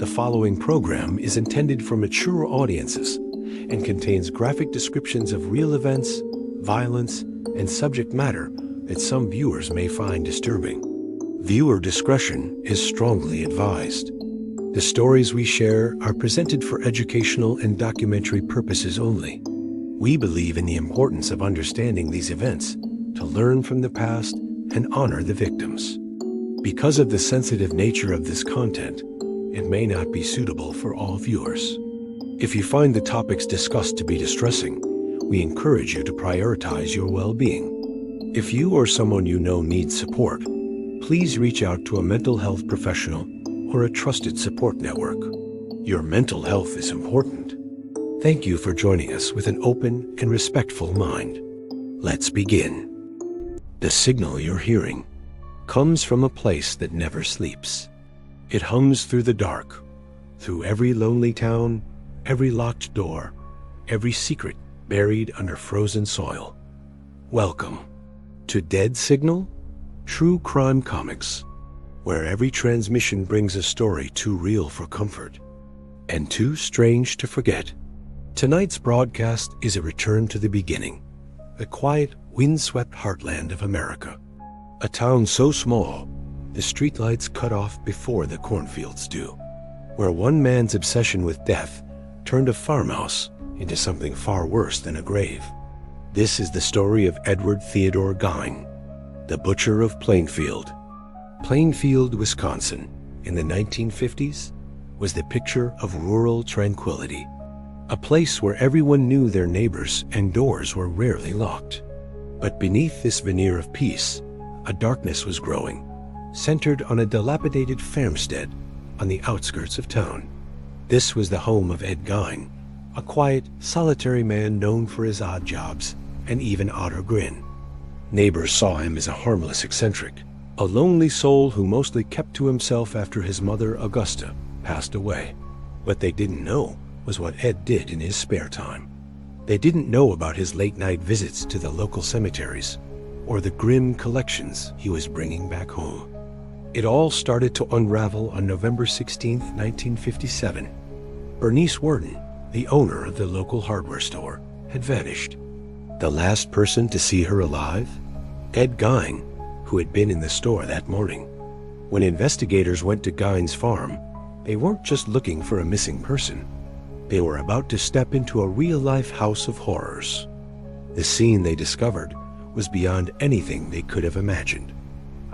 The following program is intended for mature audiences and contains graphic descriptions of real events, violence, and subject matter that some viewers may find disturbing. Viewer discretion is strongly advised. The stories we share are presented for educational and documentary purposes only. We believe in the importance of understanding these events to learn from the past and honor the victims. Because of the sensitive nature of this content, it may not be suitable for all viewers. If you find the topics discussed to be distressing, we encourage you to prioritize your well-being. If you or someone you know needs support, please reach out to a mental health professional or a trusted support network. Your mental health is important. Thank you for joining us with an open and respectful mind. Let's begin. The signal you're hearing comes from a place that never sleeps. It hums through the dark, through every lonely town, every locked door, every secret buried under frozen soil. Welcome to Dead Signal, True Crime Comics, where every transmission brings a story too real for comfort and too strange to forget. Tonight's broadcast is a return to the beginning, the quiet, windswept heartland of America. A town so small, the streetlights cut off before the cornfields do, where one man's obsession with death turned a farmhouse into something far worse than a grave. This is the story of Edward Theodore Gein, the butcher of Plainfield. Plainfield, Wisconsin, in the 1950s, was the picture of rural tranquility, a place where everyone knew their neighbors and doors were rarely locked. But beneath this veneer of peace, a darkness was growing, centered on a dilapidated farmstead on the outskirts of town. This was the home of Ed Gein, a quiet, solitary man known for his odd jobs and even odder grin. Neighbors saw him as a harmless eccentric, a lonely soul who mostly kept to himself after his mother, Augusta, passed away. What they didn't know was what Ed did in his spare time. They didn't know about his late-night visits to the local cemeteries or the grim collections he was bringing back home. It all started to unravel on November 16, 1957. Bernice Worden, the owner of the local hardware store, had vanished. The last person to see her alive? Ed Gein, who had been in the store that morning. When investigators went to Gein's farm, they weren't just looking for a missing person. They were about to step into a real-life house of horrors. The scene they discovered was beyond anything they could have imagined.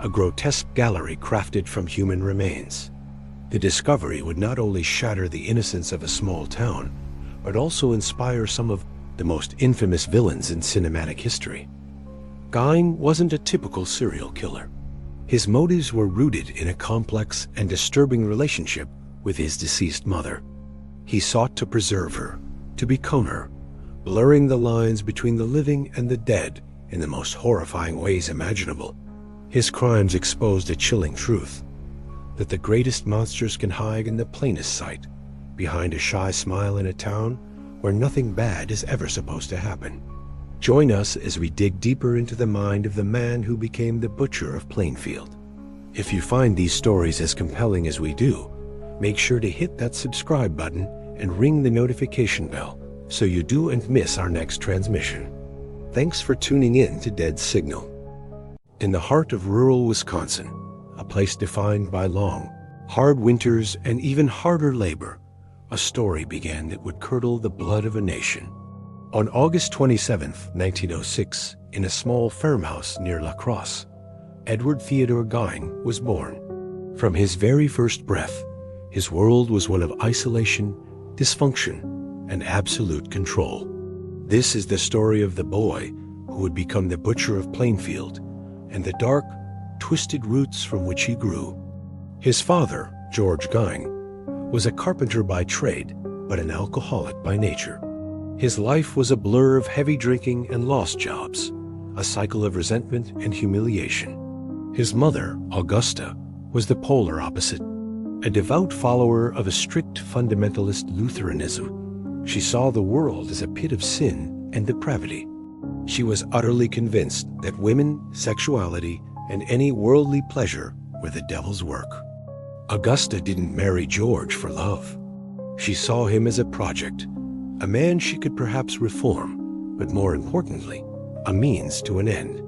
A grotesque gallery crafted from human remains. The discovery would not only shatter the innocence of a small town, but also inspire some of the most infamous villains in cinematic history. Gein wasn't a typical serial killer. His motives were rooted in a complex and disturbing relationship with his deceased mother. He sought to preserve her, to become her, blurring the lines between the living and the dead in the most horrifying ways imaginable. His crimes exposed a chilling truth, that the greatest monsters can hide in the plainest sight, behind a shy smile in a town where nothing bad is ever supposed to happen. Join us as we dig deeper into the mind of the man who became the butcher of Plainfield. If you find these stories as compelling as we do, make sure to hit that subscribe button and ring the notification bell so you don't miss our next transmission. Thanks for tuning in to Dead Signal. In the heart of rural Wisconsin, a place defined by long, hard winters and even harder labor, a story began that would curdle the blood of a nation. On August 27, 1906, in a small farmhouse near La Crosse, Edward Theodore Gein was born. From his very first breath, his world was one of isolation, dysfunction, and absolute control. This is the story of the boy who would become the butcher of Plainfield and the dark, twisted roots from which he grew. His father, George Gein, was a carpenter by trade, but an alcoholic by nature. His life was a blur of heavy drinking and lost jobs, a cycle of resentment and humiliation. His mother, Augusta, was the polar opposite, a devout follower of a strict fundamentalist Lutheranism. She saw the world as a pit of sin and depravity. She was utterly convinced that women, sexuality, and any worldly pleasure were the devil's work. Augusta didn't marry George for love. She saw him as a project, a man she could perhaps reform, but more importantly, a means to an end.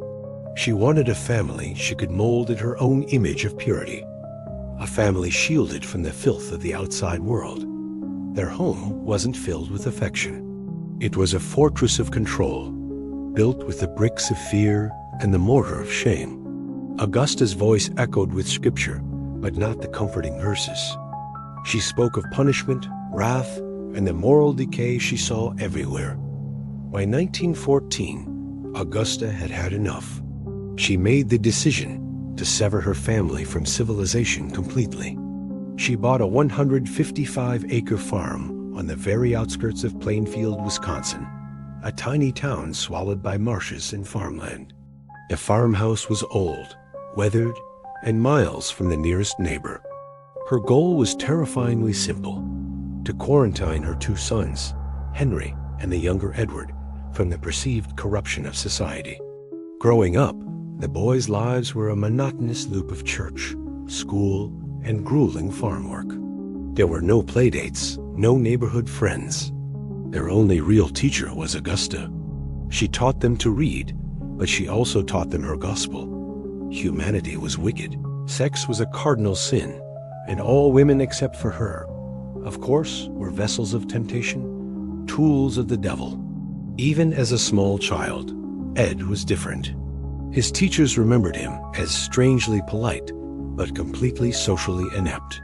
She wanted a family she could mold in her own image of purity, a family shielded from the filth of the outside world. Their home wasn't filled with affection. It was a fortress of control, built with the bricks of fear and the mortar of shame. Augusta's voice echoed with scripture, but not the comforting verses. She spoke of punishment, wrath, and the moral decay she saw everywhere. By 1914, Augusta had had enough. She made the decision to sever her family from civilization completely. She bought a 155-acre farm on the very outskirts of Plainfield, Wisconsin, a tiny town swallowed by marshes and farmland. The farmhouse was old, weathered, and miles from the nearest neighbor. Her goal was terrifyingly simple: to quarantine her two sons, Henry and the younger Edward, from the perceived corruption of society. Growing up, the boys' lives were a monotonous loop of church, school, and grueling farm work. There were no playdates, no neighborhood friends. Their only real teacher was Augusta. She taught them to read, but she also taught them her gospel. Humanity was wicked. Sex was a cardinal sin, and all women except for her, of course, were vessels of temptation, tools of the devil. Even as a small child, Ed was different. His teachers remembered him as strangely polite, but completely socially inept.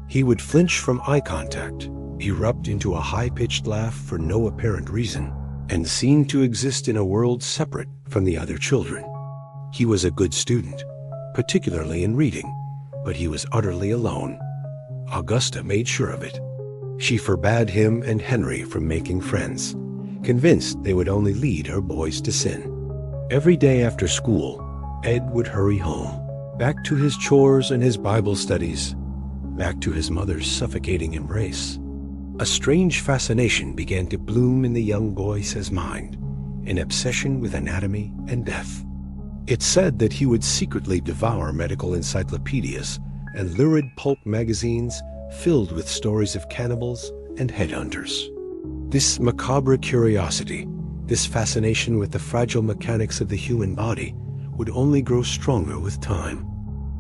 He would flinch from eye contact, erupt into a high-pitched laugh for no apparent reason, and seemed to exist in a world separate from the other children. He was a good student, particularly in reading, but he was utterly alone. Augusta made sure of it. She forbade him and Henry from making friends, convinced they would only lead her boys to sin. Every day after school, Ed would hurry home, back to his chores and his Bible studies, back to his mother's suffocating embrace. A strange fascination began to bloom in the young boy's mind, an obsession with anatomy and death. It's said that he would secretly devour medical encyclopedias and lurid pulp magazines filled with stories of cannibals and headhunters. This macabre curiosity, this fascination with the fragile mechanics of the human body, would only grow stronger with time.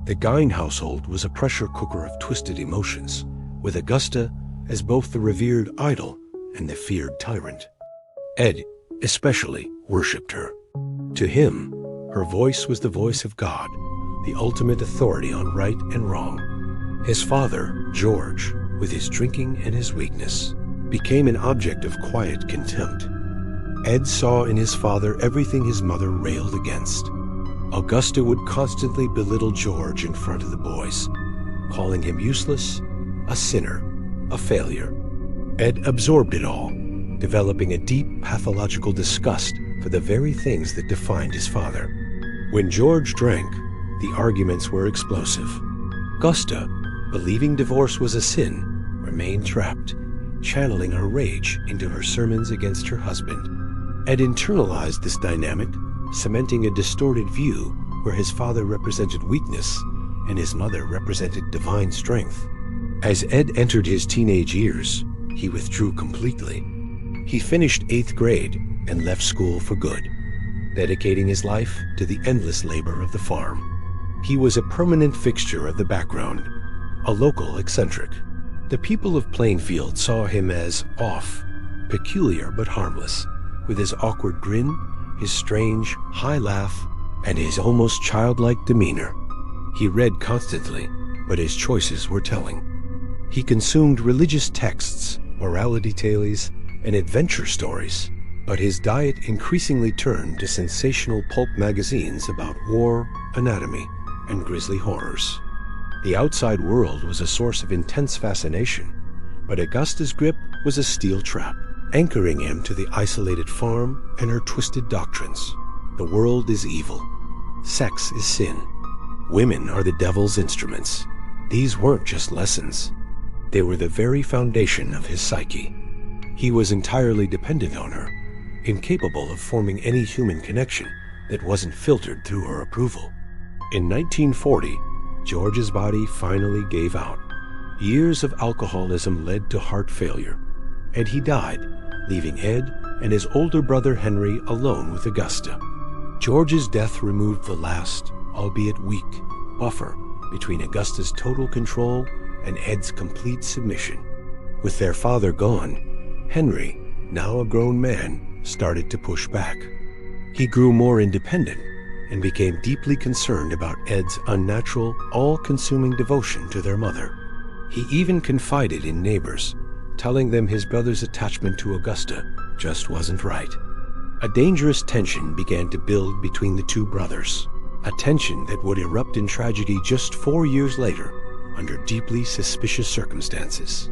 The Gein household was a pressure cooker of twisted emotions, with Augusta as both the revered idol and the feared tyrant. Ed, especially, worshipped her. To him, her voice was the voice of God, the ultimate authority on right and wrong. His father, George, with his drinking and his weakness, became an object of quiet contempt. Ed saw in his father everything his mother railed against. Augusta would constantly belittle George in front of the boys, calling him useless, a sinner, a failure. Ed absorbed it all, developing a deep pathological disgust for the very things that defined his father. When George drank, the arguments were explosive. Augusta, believing divorce was a sin, remained trapped, channeling her rage into her sermons against her husband. Ed internalized this dynamic, cementing a distorted view where his father represented weakness and his mother represented divine strength. As Ed entered his teenage years, he withdrew completely. He finished 8th grade and left school for good, dedicating his life to the endless labor of the farm. He was a permanent fixture of the background, a local eccentric. The people of Plainfield saw him as off, peculiar but harmless, with his awkward grin, his strange, high laugh, and his almost childlike demeanor. He read constantly, but his choices were telling. He consumed religious texts, morality tales, and adventure stories, but his diet increasingly turned to sensational pulp magazines about war, anatomy, and grisly horrors. The outside world was a source of intense fascination, but Augusta's grip was a steel trap, anchoring him to the isolated farm and her twisted doctrines. The world is evil. Sex is sin. Women are the devil's instruments. These weren't just lessons. They were the very foundation of his psyche. He was entirely dependent on her, incapable of forming any human connection that wasn't filtered through her approval. In 1940, George's body finally gave out. Years of alcoholism led to heart failure, and he died, leaving Ed and his older brother Henry alone with Augusta. George's death removed the last, albeit weak, buffer between Augusta's total control and Ed's complete submission. With their father gone, Henry, now a grown man, started to push back. He grew more independent and became deeply concerned about Ed's unnatural, all-consuming devotion to their mother. He even confided in neighbors, telling them his brother's attachment to Augusta just wasn't right. A dangerous tension began to build between the two brothers, a tension that would erupt in tragedy just 4 years later under deeply suspicious circumstances.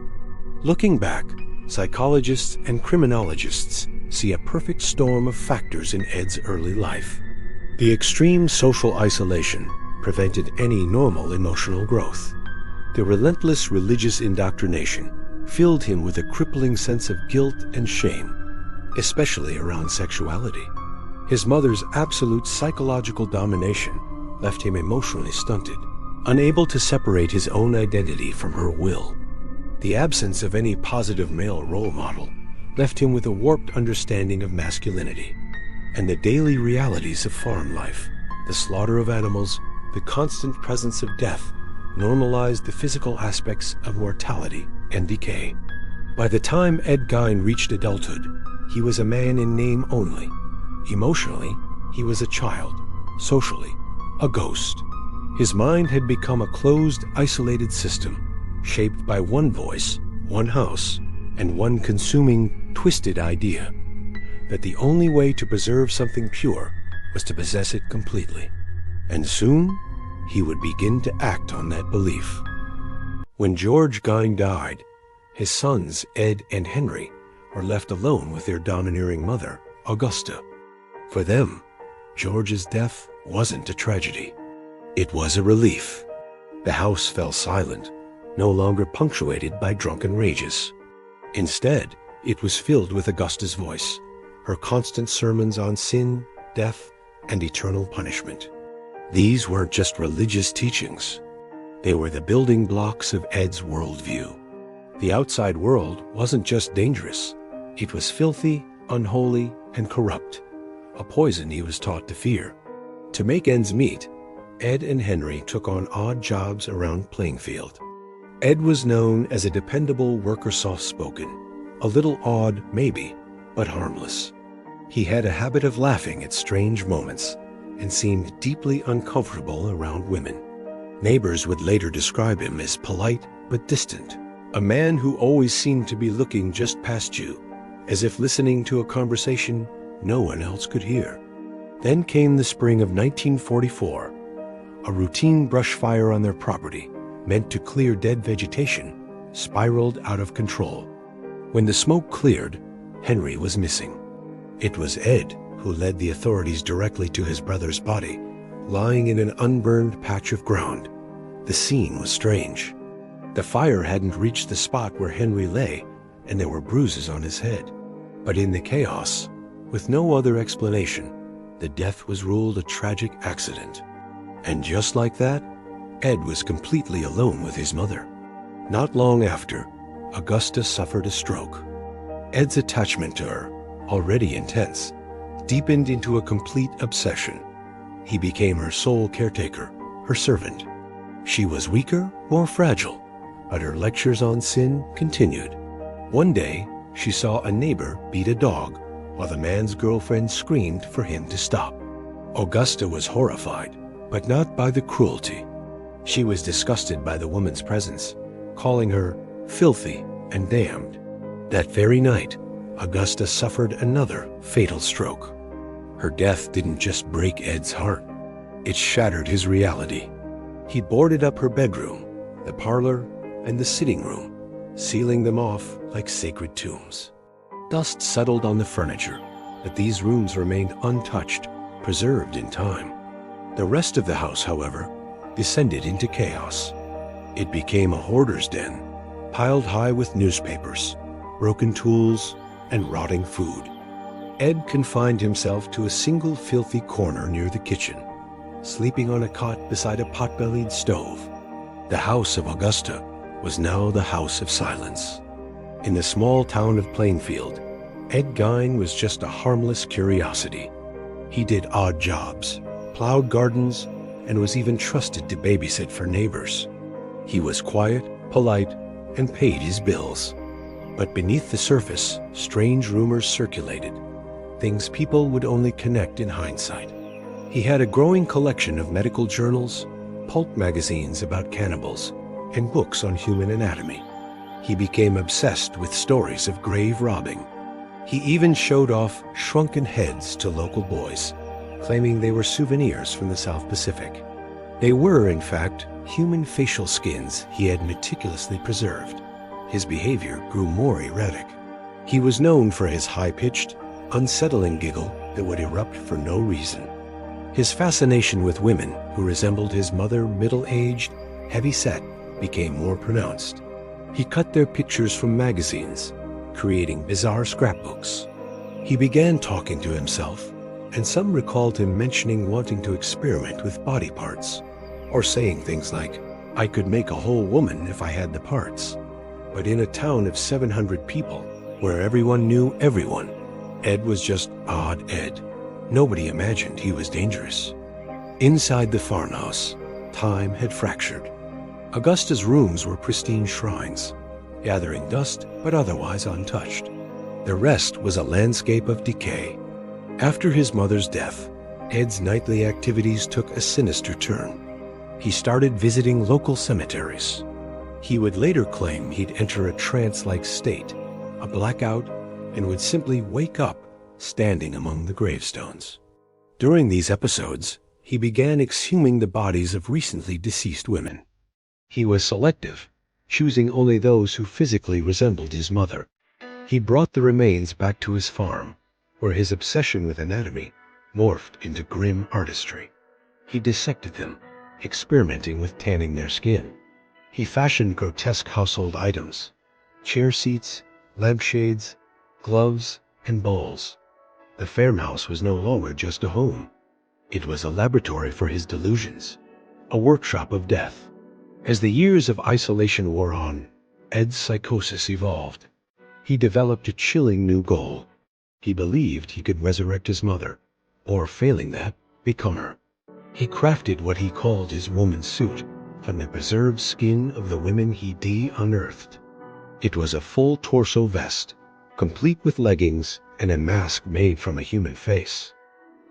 Looking back, psychologists and criminologists see a perfect storm of factors in Ed's early life. The extreme social isolation prevented any normal emotional growth. The relentless religious indoctrination filled him with a crippling sense of guilt and shame, especially around sexuality. His mother's absolute psychological domination left him emotionally stunted, unable to separate his own identity from her will. The absence of any positive male role model left him with a warped understanding of masculinity, and the daily realities of farm life, the slaughter of animals, the constant presence of death, normalized the physical aspects of mortality and decay. By the time Ed Gein reached adulthood, he was a man in name only. Emotionally, he was a child. Socially, a ghost. His mind had become a closed, isolated system, shaped by one voice, one house, and one consuming, twisted idea: that the only way to preserve something pure was to possess it completely. And soon, he would begin to act on that belief. When George Gein died, his sons, Ed and Henry, were left alone with their domineering mother, Augusta. For them, George's death wasn't a tragedy. It was a relief. The house fell silent, no longer punctuated by drunken rages. Instead, it was filled with Augusta's voice, her constant sermons on sin, death, and eternal punishment. These weren't just religious teachings. They were the building blocks of Ed's worldview. The outside world wasn't just dangerous. It was filthy, unholy, and corrupt, a poison he was taught to fear. To make ends meet, Ed and Henry took on odd jobs around Plainfield. Ed was known as a dependable worker, soft-spoken, a little odd, maybe, but harmless. He had a habit of laughing at strange moments and seemed deeply uncomfortable around women. Neighbors would later describe him as polite but distant, a man who always seemed to be looking just past you, as if listening to a conversation no one else could hear. Then came the spring of 1944. A routine brush fire on their property, meant to clear dead vegetation, spiraled out of control. When the smoke cleared, Henry was missing. It was Ed who led the authorities directly to his brother's body, lying in an unburned patch of ground. The scene was strange. The fire hadn't reached the spot where Henry lay, and there were bruises on his head. But in the chaos, with no other explanation, the death was ruled a tragic accident. And just like that, Ed was completely alone with his mother. Not long after, Augusta suffered a stroke. Ed's attachment to her, already intense, deepened into a complete obsession. He became her sole caretaker, her servant. She was weaker, more fragile, but her lectures on sin continued. One day, she saw a neighbor beat a dog while the man's girlfriend screamed for him to stop. Augusta was horrified, but not by the cruelty. She was disgusted by the woman's presence, calling her filthy and damned. That very night, Augusta suffered another fatal stroke. Her death didn't just break Ed's heart. It shattered his reality. He boarded up her bedroom, the parlor, and the sitting room, sealing them off like sacred tombs. Dust settled on the furniture, but these rooms remained untouched, preserved in time. The rest of the house, however, descended into chaos. It became a hoarder's den, piled high with newspapers, broken tools, and rotting food. Ed confined himself to a single filthy corner near the kitchen, sleeping on a cot beside a pot-bellied stove. The house of Augusta was now the House of Silence. In the small town of Plainfield, Ed Gein was just a harmless curiosity. He did odd jobs, plowed gardens, and was even trusted to babysit for neighbors. He was quiet, polite, and paid his bills. But beneath the surface, strange rumors circulated, things people would only connect in hindsight. He had a growing collection of medical journals, pulp magazines about cannibals, and books on human anatomy. He became obsessed with stories of grave robbing. He even showed off shrunken heads to local boys, claiming they were souvenirs from the South Pacific. They were, in fact, human facial skins he had meticulously preserved. His behavior grew more erratic. He was known for his high-pitched, unsettling giggle that would erupt for no reason. His fascination with women who resembled his mother, middle-aged, heavy-set, became more pronounced. He cut their pictures from magazines, creating bizarre scrapbooks. He began talking to himself, and some recalled him mentioning wanting to experiment with body parts, or saying things like, "I could make a whole woman if I had the parts." But in a town of 700 people, where everyone knew everyone, Ed was just odd Ed. Nobody imagined he was dangerous. Inside the farmhouse, time had fractured. Augusta's rooms were pristine shrines, gathering dust but otherwise untouched. The rest was a landscape of decay. After his mother's death, Ed's nightly activities took a sinister turn. He started visiting local cemeteries. He would later claim he'd enter a trance-like state, a blackout, and would simply wake up standing among the gravestones. During these episodes, he began exhuming the bodies of recently deceased women. He was selective, choosing only those who physically resembled his mother. He brought the remains back to his farm, where his obsession with anatomy morphed into grim artistry. He dissected them, experimenting with tanning their skin. He fashioned grotesque household items, chair seats, lampshades, gloves, and bowls. The farmhouse was no longer just a home. It was a laboratory for his delusions, a workshop of death. As the years of isolation wore on, Ed's psychosis evolved. He developed a chilling new goal. He believed he could resurrect his mother, or failing that, become her. He crafted what he called his woman's suit from the preserved skin of the women he de-unearthed. It was a full torso vest, complete with leggings and a mask made from a human face.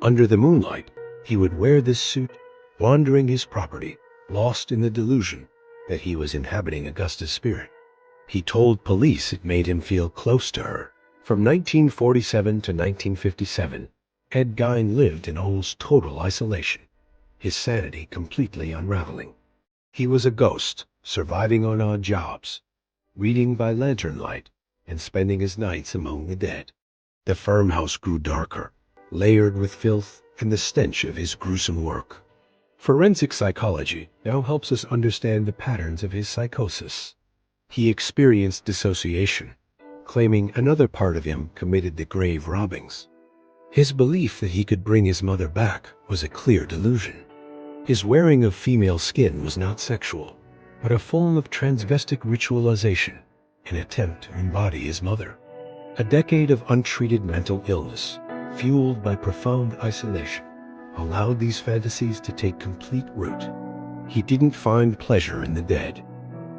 Under the moonlight, he would wear this suit, wandering his property, lost in the delusion that he was inhabiting Augusta's spirit. He told police it made him feel close to her. From 1947 to 1957, Ed Gein lived in almost total isolation, his sanity completely unraveling. He was a ghost, surviving on odd jobs, reading by lantern light, and spending his nights among the dead. The farmhouse grew darker, layered with filth and the stench of his gruesome work. Forensic psychology now helps us understand the patterns of his psychosis. He experienced dissociation, claiming another part of him committed the grave robbings. His belief that he could bring his mother back was a clear delusion. His wearing of female skin was not sexual, but a form of transvestic ritualization, an attempt to embody his mother. A decade of untreated mental illness, fueled by profound isolation, allowed these fantasies to take complete root. He didn't find pleasure in the dead.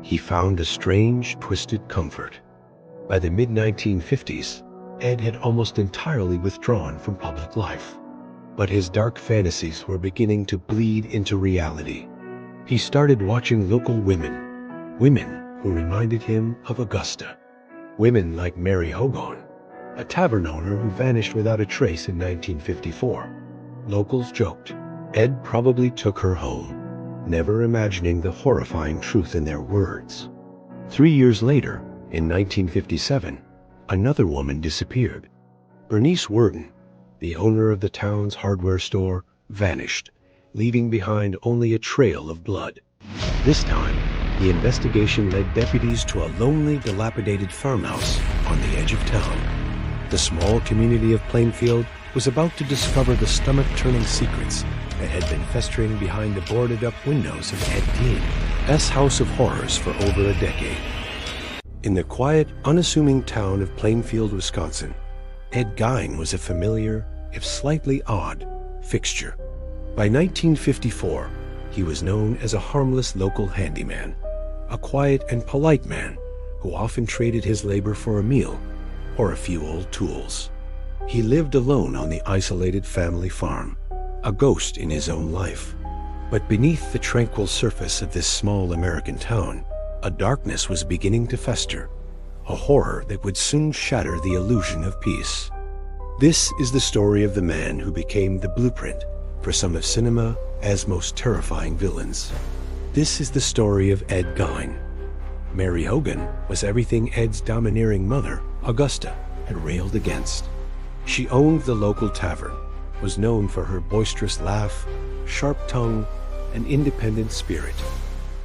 He found a strange, twisted comfort. By the mid-1950s, Ed had almost entirely withdrawn from public life. But his dark fantasies were beginning to bleed into reality. He started watching local women who reminded him of Augusta. Women like Mary Hogan, a tavern owner who vanished without a trace in 1954. Locals joked Ed probably took her home, never imagining the horrifying truth in their words. 3 years later, in 1957, another woman disappeared. Bernice Worden, the owner of the town's hardware store, vanished, leaving behind only a trail of blood. This time, the investigation led deputies to a lonely, dilapidated farmhouse on the edge of town. The small community of Plainfield was about to discover the stomach-turning secrets that had been festering behind the boarded-up windows of Ed Gein. house of horrors for over a decade. In the quiet, unassuming town of Plainfield, Wisconsin, Ed Gein was a familiar, if slightly odd, fixture. By 1954, he was known as a harmless local handyman, a quiet and polite man who often traded his labor for a meal or a few old tools. He lived alone on the isolated family farm, a ghost in his own life. But beneath the tranquil surface of this small American town, a darkness was beginning to fester, a horror that would soon shatter the illusion of peace. This is the story of the man who became the blueprint for some of cinema's most terrifying villains. This is the story of Ed Gein. Mary Hogan was everything Ed's domineering mother, Augusta, had railed against. She owned the local tavern, was known for her boisterous laugh, sharp tongue, and independent spirit.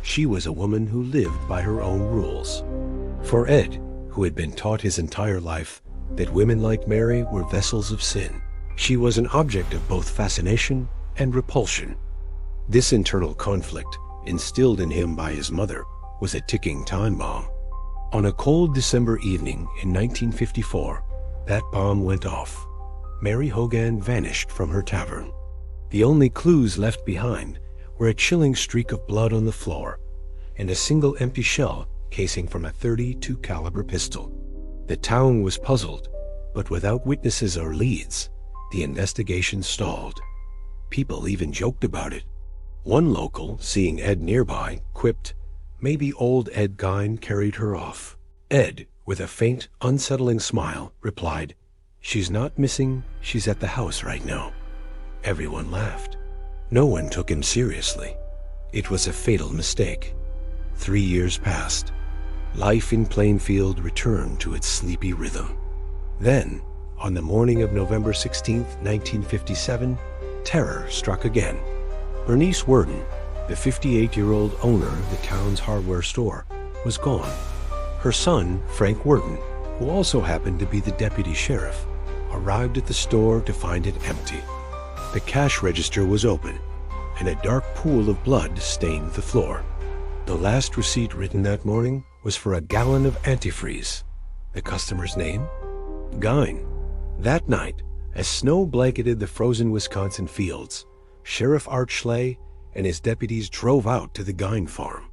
She was a woman who lived by her own rules. For Ed, who had been taught his entire life that women like Mary were vessels of sin, she was an object of both fascination and repulsion. This internal conflict, instilled in him by his mother, was a ticking time bomb. On a cold December evening in 1954, that bomb went off. Mary Hogan vanished from her tavern. The only clues left behind were a chilling streak of blood on the floor and a single empty shell casing from a .32 caliber pistol. The town was puzzled, but without witnesses or leads, the investigation stalled. People even joked about it. One local, seeing Ed nearby, quipped, "Maybe old Ed Gein carried her off." Ed, with a faint, unsettling smile, replied, "She's not missing, she's at the house right now." Everyone laughed. No one took him seriously. It was a fatal mistake. 3 years passed. Life in Plainfield returned to its sleepy rhythm. Then, on the morning of November 16, 1957, terror struck again. Bernice Worden, the 58-year-old owner of the town's hardware store, was gone. Her son, Frank Worden, who also happened to be the deputy sheriff, arrived at the store to find it empty. The cash register was open, and a dark pool of blood stained the floor. The last receipt written that morning was for a gallon of antifreeze. The customer's name? Gein. That night, as snow blanketed the frozen Wisconsin fields, Sheriff Art Schley and his deputies drove out to the Gein farm.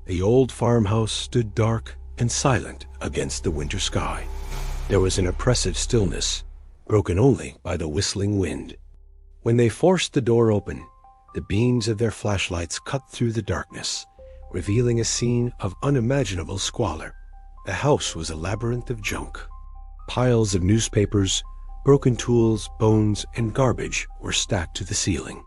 The old farmhouse stood dark and silent against the winter sky. There was an oppressive stillness, broken only by the whistling wind. When they forced the door open, the beams of their flashlights cut through the darkness, revealing a scene of unimaginable squalor. The house was a labyrinth of junk. Piles of newspapers, broken tools, bones, and garbage were stacked to the ceiling.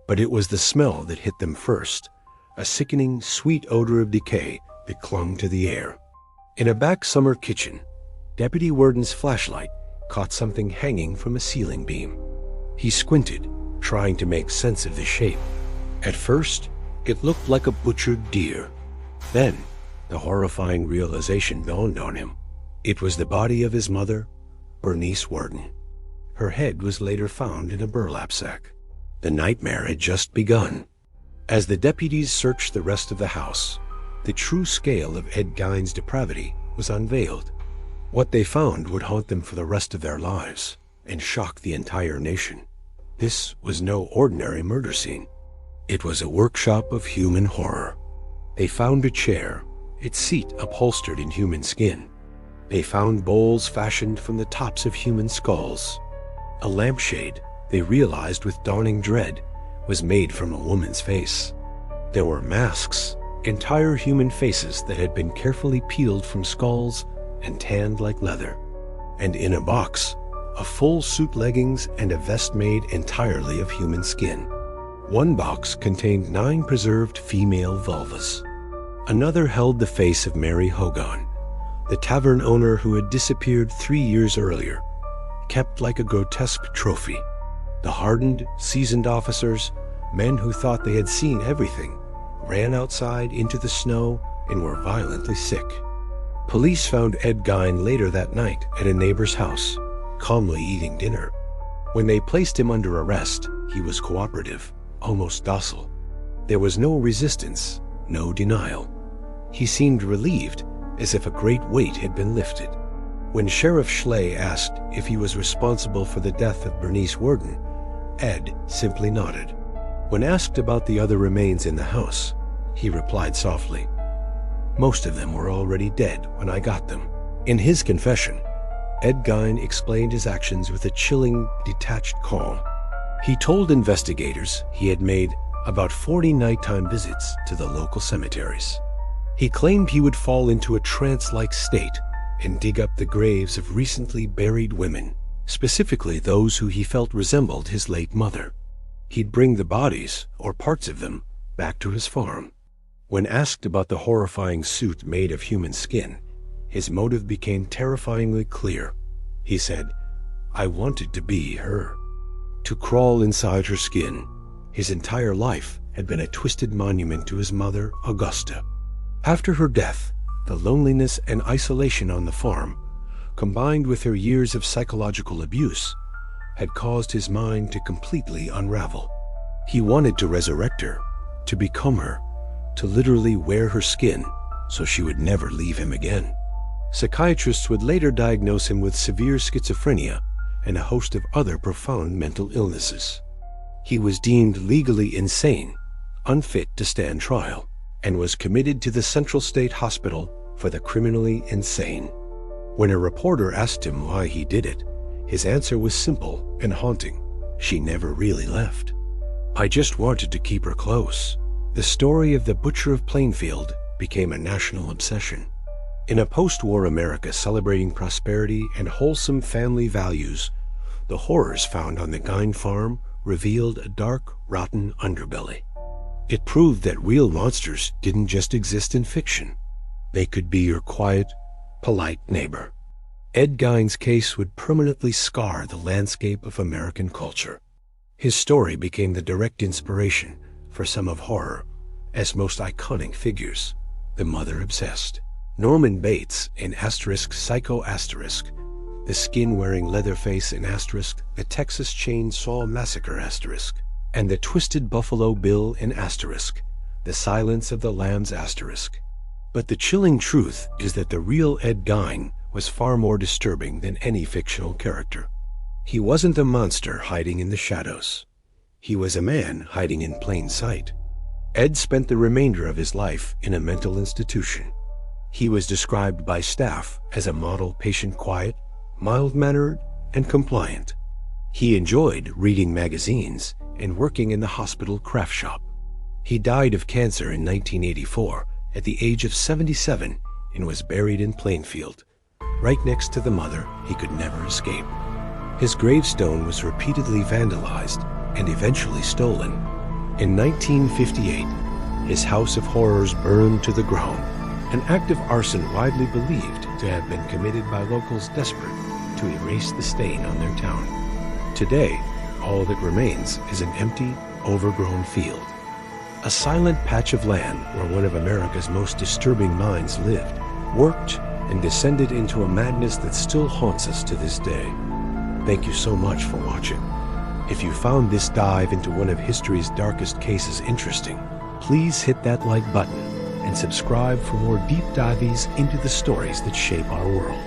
But it was the smell that hit them first, a sickening, sweet odor of decay that clung to the air. In a back summer kitchen, Deputy Worden's flashlight caught something hanging from a ceiling beam. He squinted, trying to make sense of the shape. At first, it looked like a butchered deer. Then, the horrifying realization dawned on him. It was the body of his mother, Bernice Worden. Her head was later found in a burlap sack. The nightmare had just begun. As the deputies searched the rest of the house, the true scale of Ed Gein's depravity was unveiled. What they found would haunt them for the rest of their lives and shock the entire nation. This was no ordinary murder scene. It was a workshop of human horror. They found a chair, its seat upholstered in human skin. They found bowls fashioned from the tops of human skulls. A lampshade, they realized with dawning dread, was made from a woman's face. There were masks, entire human faces that had been carefully peeled from skulls and tanned like leather. And in a box, a full suit leggings and a vest made entirely of human skin. One box contained 9 preserved female vulvas. Another held the face of Mary Hogan, the tavern owner who had disappeared 3 years earlier, kept like a grotesque trophy. The hardened, seasoned officers, men who thought they had seen everything, ran outside into the snow and were violently sick. Police found Ed Gein later that night at a neighbor's house, calmly eating dinner. When they placed him under arrest, he was cooperative, almost docile. There was no resistance, no denial. He seemed relieved, as if a great weight had been lifted. When Sheriff Schley asked if he was responsible for the death of Bernice Worden, Ed simply nodded. When asked about the other remains in the house, he replied softly, "Most of them were already dead when I got them." In his confession, Ed Gein explained his actions with a chilling, detached calm. He told investigators he had made about 40 nighttime visits to the local cemeteries. He claimed he would fall into a trance-like state and dig up the graves of recently buried women, specifically those who he felt resembled his late mother. He'd bring the bodies, or parts of them, back to his farm. When asked about the horrifying suit made of human skin, his motive became terrifyingly clear. He said, "I wanted to be her." To crawl inside her skin, his entire life had been a twisted monument to his mother, Augusta. After her death, the loneliness and isolation on the farm, combined with her years of psychological abuse, had caused his mind to completely unravel. He wanted to resurrect her, to become her, to literally wear her skin so she would never leave him again. Psychiatrists would later diagnose him with severe schizophrenia and a host of other profound mental illnesses. He was deemed legally insane, unfit to stand trial, and was committed to the Central State Hospital for the criminally insane. When a reporter asked him why he did it, his answer was simple and haunting. She never really left. "I just wanted to keep her close." The story of the Butcher of Plainfield became a national obsession. In a post-war America celebrating prosperity and wholesome family values, the horrors found on the Gein farm revealed a dark, rotten underbelly. It proved that real monsters didn't just exist in fiction. They could be your quiet, polite neighbor. Ed Gein's case would permanently scar the landscape of American culture. His story became the direct inspiration for some of horror as most iconic figures, the mother obsessed. Norman Bates in *Psycho*, the skin-wearing Leatherface in *The Texas Chainsaw Massacre*, and the Twisted Buffalo Bill in *The Silence of the Lambs*. But the chilling truth is that the real Ed Gein was far more disturbing than any fictional character. He wasn't a monster hiding in the shadows. He was a man hiding in plain sight. Ed spent the remainder of his life in a mental institution. He was described by staff as a model patient, quiet, mild-mannered, and compliant. He enjoyed reading magazines and working in the hospital craft shop. He died of cancer in 1984 at the age of 77 and was buried in Plainfield, right next to the mother he could never escape. His gravestone was repeatedly vandalized and eventually stolen. In 1958, his house of horrors burned to the ground, an act of arson widely believed to have been committed by locals desperate to erase the stain on their town. Today, all that remains is an empty, overgrown field, a silent patch of land where one of America's most disturbing minds lived, worked, and descended into a madness that still haunts us to this day. Thank you so much for watching. If you found this dive into one of history's darkest cases interesting, please hit that like button and subscribe for more deep dives into the stories that shape our world.